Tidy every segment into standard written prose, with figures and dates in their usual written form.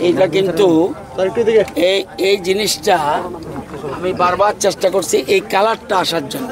এইটা কিন্তু এই জিনিসটা আমি বারবার চেষ্টা করছি এই কালারটা আসার জন্য।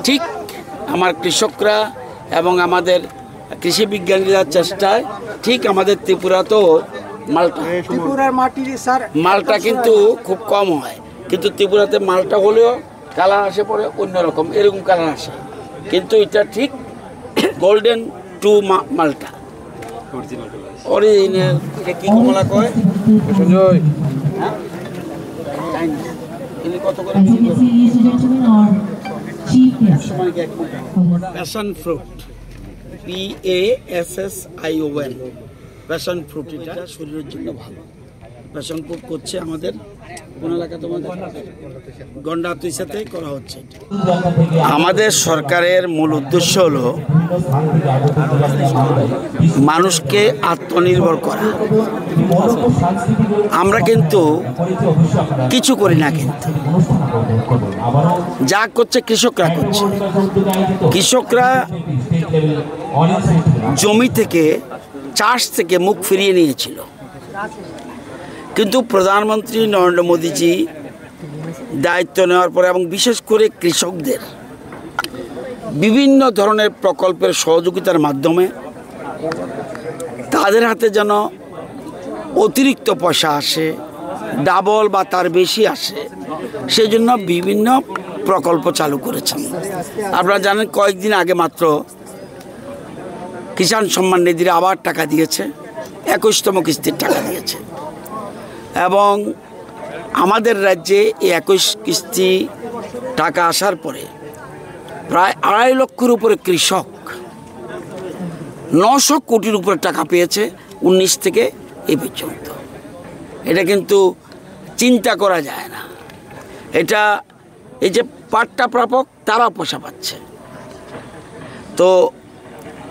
ঠিক আমার কৃষকরা এবং আমাদের কৃষি বিজ্ঞানীরা চেষ্টায় ঠিক আমাদের ত্রিপুরাতেও মালটা কিন্তু খুব কম হয়, কিন্তু ত্রিপুরাতে মালটা হলেও কালার আসে পরে অন্যরকম এরকম কালার আসে, কিন্তু এটা ঠিক গোল্ডেন টু মালটা অরিজিনাল। এটা কি কমলা কয় সঞ্জয়? কত করে passion fruit, PASSION, passion fruit. এটা শরীরের জন্য ভালো। প্যাশন ফ্রুট করছে আমাদের কোন এলাকা, তোমাদের গন্ডাতুই সাথে করা হচ্ছে। আমাদের সরকারের মূল উদ্দেশ্য হলো মানুষকে আত্মনির্ভর করা। আমরা কিন্তু কিছু করি না, কিন্তু যা করছে কৃষকরা করছে। কৃষকরা জমি থেকে চাষ থেকে মুখ ফিরিয়ে নিয়েছিল, কিন্তু প্রধানমন্ত্রী নরেন্দ্র মোদীজি দায়িত্ব নেওয়ার পরে এবং বিশেষ করে কৃষকদের বিভিন্ন ধরনের প্রকল্পের সহযোগিতার মাধ্যমে তাদের হাতে যেন অতিরিক্ত পয়সা আসে, ডাবল বা তার বেশি আসে, সেজন্য বিভিন্ন প্রকল্প চালু করেছেন। আপনারা জানেন কয়েকদিন আগে মাত্র কিষাণ সম্মান নিধির আবার টাকা দিয়েছে, 21তম কিস্তির টাকা দিয়েছে। এবং আমাদের রাজ্যে এই 21 কিস্তি টাকা আসার পরে প্রায় 2.5 লক্ষের উপরে কৃষক 900 কোটির উপরে টাকা পেয়েছে 19 থেকে এই পর্যন্ত। এটা কিন্তু চিন্তা করা যায় না। এটা এই যে পাট্টা প্রাপক তারা পয়সা পাচ্ছে। তো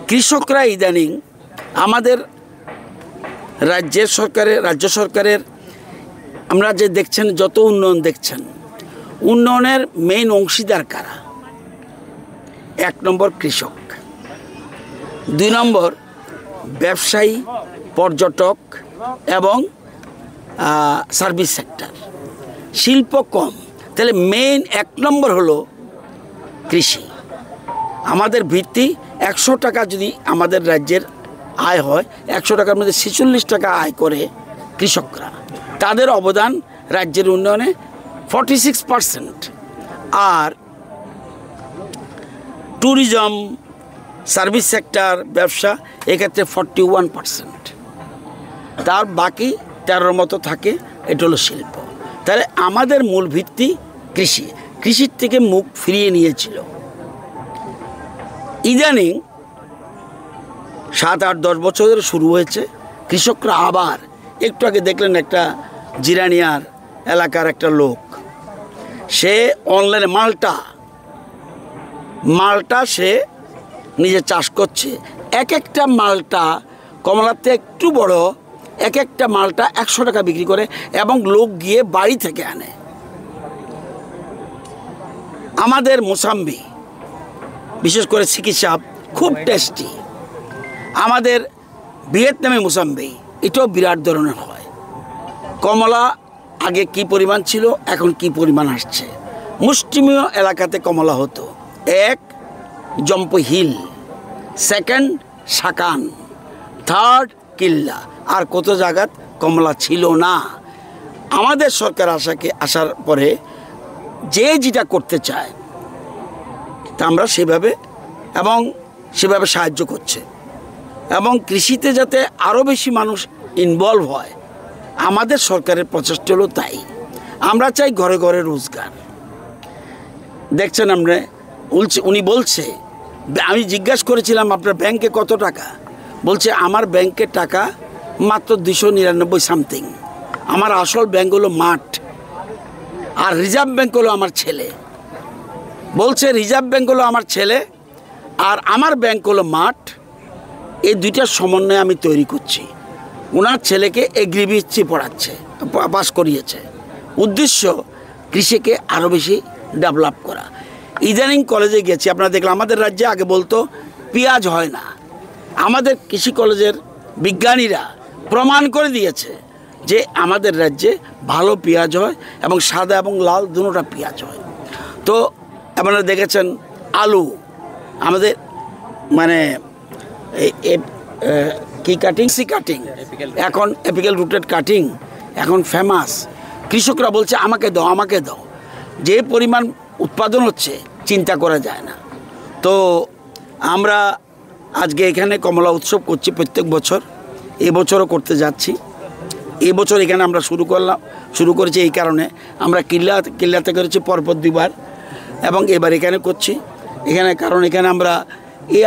কৃষকরা ইদানিং আমাদের রাজ্য সরকারের আমরা যে দেখছেন যত উন্নয়ন দেখছেন, উন্নয়নের মেইন অংশীদার কারা? 1 নম্বর কৃষক, 2 নম্বর ব্যবসায়ী, পর্যটক এবং সার্ভিস সেক্টর। শিল্প কম, তাহলে মেইন 1 নম্বর হলো কৃষি। আমাদের ভিত্তি 100 টাকা যদি আমাদের রাজ্যের আয় হয়, 100 টাকার মধ্যে 46 টাকা আয় করে কৃষকরা। তাদের অবদান রাজ্যের উন্নয়নে 46%। আর ট্যুরিজম, সার্ভিস সেক্টর, ব্যবসা এক্ষেত্রে 41%। তার বাকি 13 মতো থাকে, এটা হলো শিল্প। তাহলে আমাদের মূল ভিত্তি কৃষি। কৃষির থেকে মুখ ফিরিয়ে নিয়েছিল। ইদানিং 7, 8, 10 বছর ধরে শুরু হয়েছে, কৃষকরা আবার একটু আগে দেখলেন একটা জিরানিয়ার এলাকার একটা লোক, সে অনলাইনে মালটা সে নিজে চাষ করছে। এক একটা মালটা কমলাতে একটু বড়, এক একটা মালটা 100 টাকা বিক্রি করে এবং লোক গিয়ে বাড়ি থেকে আনে। আমাদের মোসাম্বি, বিশেষ করে চিকিৎসা খুব টেস্টি। আমাদের ভিয়েতনামি মোসাম্বি, এটাও বিরাট ধরনের হয়। কমলা আগে কি পরিমাণ ছিল, এখন কি পরিমাণ আসছে। মুষ্টিমেয় এলাকাতে কমলা হতো। 1 জম্পু হিল, 2 সাকান, 3 কিল্লা, আর কত জায়গাত কমলা ছিল না। আমাদের সরকার আসার পরে যে যেটা করতে চায় তা আমরা সেভাবে সাহায্য করছে। এবং কৃষিতে যাতে আরও বেশি মানুষ ইনভলভ হয়, আমাদের সরকারের প্রচেষ্টা হলো তাই। আমরা চাই ঘরে ঘরে রোজগার। দেখছেন আমরা উনি বলছে, আমি জিজ্ঞাসা করেছিলাম আপনার ব্যাংকে কত টাকা, বলছে আমার ব্যাংকে টাকা মাত্র 299 সামথিং। আমার আসল ব্যাংক হলো মাঠ, আর রিজার্ভ ব্যাংক হলো আমার ছেলে। বলছে রিজার্ভ ব্যাংক হলো আমার ছেলে আর আমার ব্যাংক হলো মাঠ। এই দুইটার সমন্বয়ে আমি তৈরি করছি। ওনার ছেলেকে এগ্রিবিএসসি পড়াচ্ছে, পাস করিয়েছে। উদ্দেশ্য কৃষিকে আরও বেশি ডেভেলপ করা। ইদানিং কলেজে গেছি, আপনারা দেখলাম আমাদের রাজ্যে আগে বলতো পেঁয়াজ হয় না। আমাদের কৃষি কলেজের বিজ্ঞানীরা প্রমাণ করে দিয়েছে যে আমাদের রাজ্যে ভালো পেঁয়াজ হয় এবং সাদা এবং লাল দুটোটা পেঁয়াজ হয়। তো আপনারা দেখেছেন আলু আমাদের মানে কি কাটিং সি কাটিং এখন এপিক্যাল রুটেড কাটিং এখন ফেমাস। কৃষকরা বলছে আমাকে দাও আমাকে দাও, যে পরিমাণ উৎপাদন হচ্ছে চিন্তা করা যায় না। তো আমরা আজকে এখানে কমলা উৎসব করছি প্রত্যেক বছর, এবছরও করতে যাচ্ছি। এবছর এখানে আমরা শুরু করেছি এই কারণে আমরা কিল্লাতে করেছি পরপর 2 বার এবং এবার এখানে করছি। এখানে কারণ এখানে আমরা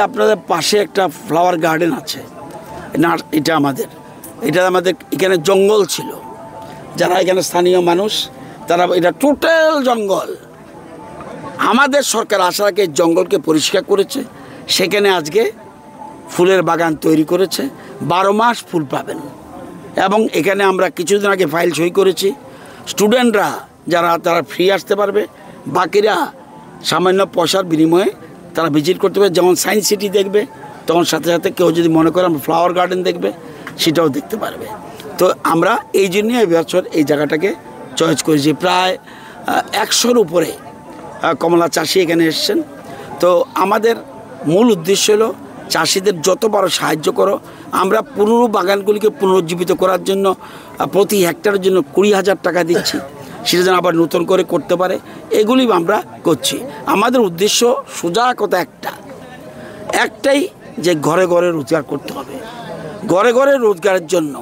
আপনাদের পাশে একটা ফ্লাওয়ার গার্ডেন আছে না, এটা আমাদের এখানে জঙ্গল ছিল, যারা এখানে স্থানীয় মানুষ তারা এটা টোটাল জঙ্গল। আমাদের সরকার আসার আগে জঙ্গলকে পরিষ্কার করেছে, সেখানে আজকে ফুলের বাগান তৈরি করেছে, 12 মাস ফুল পাবেন। এবং এখানে আমরা কিছুদিন আগে ফাইল সই করেছি, স্টুডেন্টরা তারা ফ্রি আসতে পারবে, বাকিরা সামান্য পয়সার বিনিময়ে তারা ভিজিট করতে পারবে। যেমন সায়েন্স সিটি দেখবে, তখন সাথে সাথে কেউ যদি মনে করে আমরা ফ্লাওয়ার গার্ডেন দেখবে সেটাও দেখতে পারবে। তো আমরা এই জন্যই এবছর এই জায়গাটাকে চয়েস করেছি। প্রায় 100-র উপরে কমলা চাষি এখানে এসছেন। তো আমাদের মূল উদ্দেশ্য হলো চাষিদের যত বড় সাহায্য করো। আমরা পুরনো বাগানগুলিকে পুনরুজ্জীবিত করার জন্য প্রতি হেক্টরের জন্য 20,000 টাকা দিচ্ছি, সেটা যেন আবার নতুন করে করতে পারে, এগুলি আমরা করছি। আমাদের উদ্দেশ্য সোজা কথা একটাই যে ঘরে ঘরে রোজগার করতে হবে। ঘরে ঘরে রোজগারের জন্য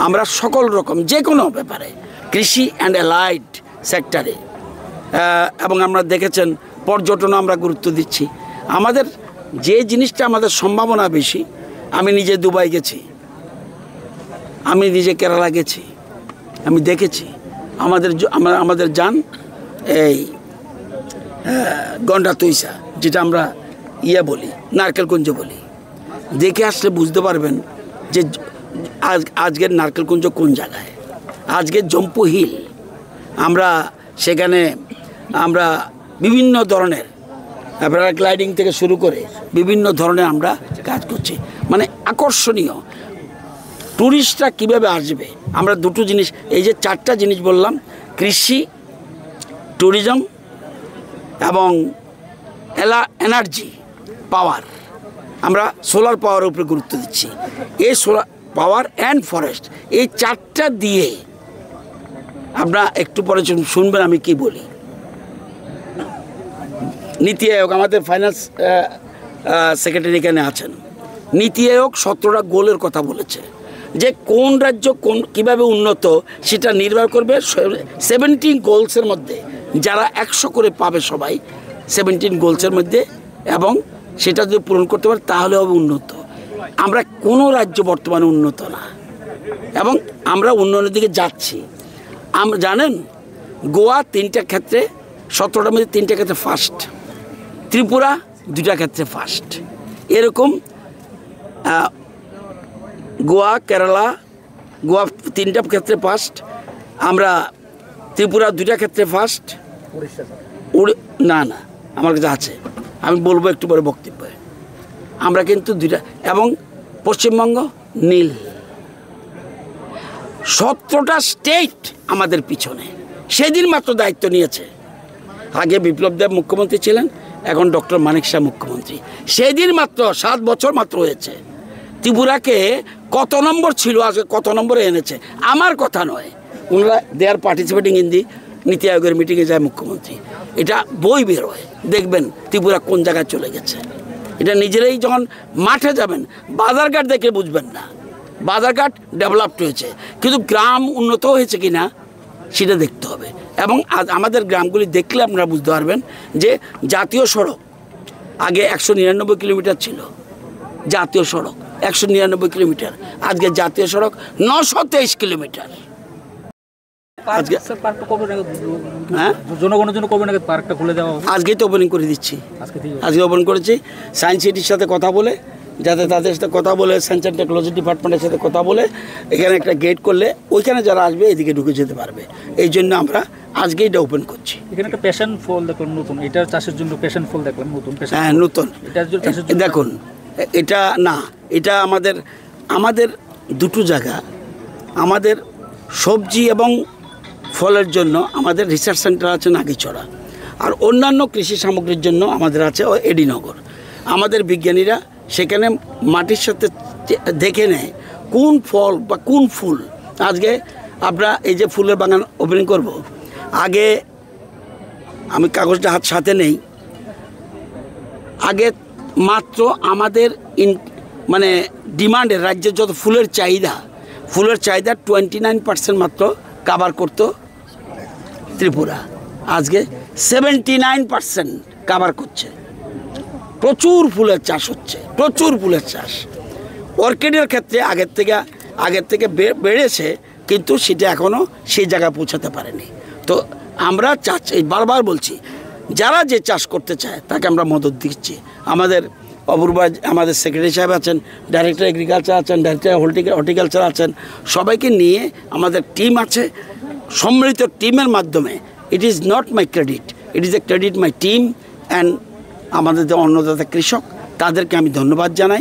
আমরা সকল রকম যে কোনো ব্যাপারে কৃষি অ্যান্ড অ্যালাইড সেক্টরে এবং আমরা দেখেছেন পর্যটনও আমরা গুরুত্ব দিচ্ছি। আমাদের যে জিনিসটা আমাদের সম্ভাবনা বেশি, আমি নিজে দুবাই গেছি, আমি নিজে কেরালা গেছি, আমি দেখেছি আমাদের যান এই গন্ডা তৈসা, যেটা আমরা বলি নারকেলকুঞ্জ বলি, দেখে আসলে বুঝতে পারবেন যে আজকের নারকেলকুঞ্জ কোন জায়গায়। আজকের জম্পু হিল, আমরা সেখানে আমরা বিভিন্ন ধরনের প্যারাগ্লাইডিং থেকে শুরু করে বিভিন্ন ধরনের আমরা কাজ করছি। মানে আকর্ষণীয় ট্যুরিস্টরা কীভাবে আসবে, আমরা দুটো জিনিস, এই যে 4টা জিনিস বললাম, কৃষি, ট্যুরিজম এবং এনার্জি পাওয়ার, আমরা সোলার পাওয়ারের উপরে গুরুত্ব দিচ্ছি। এই সোলার পাওয়ার অ্যান্ড ফরেস্ট, এই 4টা দিয়ে আপনারা একটু পরে শুনবেন আমি কি বলি। নীতি আয়োগ, আমাদের ফাইন্যান্স সেক্রেটারি এখানে আছেন, নীতি আয়োগ 17টা গোলের কথা বলেছে, যে কোন রাজ্য কীভাবে উন্নত সেটা নির্ভর করবে 17 গোলসের মধ্যে, যারা 100 করে পাবে সবাই 17 গোলসের মধ্যে, এবং সেটা যদি পূরণ করতে পারে তাহলে হবে উন্নত। আমরা কোনো রাজ্য বর্তমানে উন্নত না এবং আমরা উন্নয়নের দিকে যাচ্ছি। আমরা জানেন গোয়া 3টা ক্ষেত্রে, 17টার মধ্যে 3টা ক্ষেত্রে ফার্স্ট, ত্রিপুরা 2টা ক্ষেত্রে ফার্স্ট, এরকম কেরালা 3টা ক্ষেত্রে ফার্স্ট, আমরা ত্রিপুরা 2টা ক্ষেত্রে ফার্স্ট, না আমার কাছে আছে, আমি বলবো একটু পরে বক্তব্যে। আমরা কিন্তু 2টা, এবং পশ্চিমবঙ্গ নীল। 17টা স্টেট আমাদের পিছনে, সেদিন মাত্র দায়িত্ব নিয়েছে। আগে বিপ্লব দেব মুখ্যমন্ত্রী ছিলেন, এখন ডক্টর মানিক শাহ মুখ্যমন্ত্রী। সেদিন মাত্র 7 বছর মাত্র হয়েছে। ত্রিপুরাকে কত নম্বর ছিল, আজকে কত নম্বরে এনেছে আমার কথা নয়, ওনারা দে আর পার্টিসিপেটিং ইন দি নীতি আয়োগের মিটিংয়ে যায় মুখ্যমন্ত্রী, এটা বই বেরোয়, দেখবেন ত্রিপুরা কোন জায়গায় চলে গেছে। এটা নিজেরাই যখন মাঠে যাবেন, বাজারঘাট দেখে বুঝবেন না, বাজারঘাট ডেভেলপড হয়েছে, কিন্তু গ্রাম উন্নত হয়েছে কি না সেটা দেখতে হবে। এবং আজ আমাদের গ্রামগুলি দেখলে আপনারা বুঝতে পারবেন যে জাতীয় সড়ক আগে 199 কিলোমিটার ছিল, জাতীয় সড়ক 199 কিলোমিটার, আজকে জাতীয় সড়ক 923 কিলোমিটার। জনগণের জন্য কবে নাকি পার্কটা খুলে দেওয়া হবে? আজকেই তো ওপেনিং করে দিচ্ছি, আজকে ওপেন করেছি। সায়েন্স সিটির সাথে কথা বলে, যাতে তাদের সাথে কথা বলে, সায়েন্স অ্যান্ড টেকনোলজি ডিপার্টমেন্টের সাথে কথা বলে এখানে একটা গেট করলে ওইখানে যারা আসবে এদিকে ঢুকে যেতে পারবে। এই জন্য আমরা আজকেই এটা ওপেন করছি। এখানে একটা প্যাশন ফল দেখলাম নতুন, এটার চাষের জন্য প্যাশন ফল দেখলাম নতুন। হ্যাঁ নতুন, দেখুন এটা না, এটা আমাদের দুটো জায়গা আমাদের সবজি এবং ফলের জন্য আমাদের রিসার্চ সেন্টার আছে নাগিছড়া, আর অন্যান্য কৃষি সামগ্রীর জন্য আমাদের আছে এডিনগর। আমাদের বিজ্ঞানীরা সেখানে মাটির সাথে দেখে নেয় কোন ফল বা কোন ফুল। আজকে আমরা এই যে ফুলের বাগান ওপেনিং করব, আগে আমি কাগজটা সাথে নেই, আগে মাত্র আমাদের মানে ডিমান্ডের রাজ্যের যত ফুলের চাহিদা 29% মাত্র কাভার করতো ত্রিপুরা, আজকে 79% কাভার করছে। প্রচুর ফুলের চাষ হচ্ছে, প্রচুর ফুলের চাষ। অর্কিডের ক্ষেত্রে আগের থেকে বেড়েছে, কিন্তু সেটা এখনও সেই জায়গায় পৌঁছাতে পারেনি। তো আমরা চাচ্ছি, বারবার বলছি, যারা যে চাষ করতে চায় তাকে আমরা মদত দিচ্ছি। আমাদের অপূর্বা আমাদের সেক্রেটারি সাহেব আছেন, ডাইরেক্টর এগ্রিকালচার আছেন, ডাইরেক্টর হর্টিকালচার আছেন, সবাইকে নিয়ে আমাদের টিম আছে। সম্মিলিত টিমের মাধ্যমে, it is not my credit, it is a credit my team and আমাদের যে অন্নদাতা কৃষক, তাদেরকে আমি ধন্যবাদ জানাই।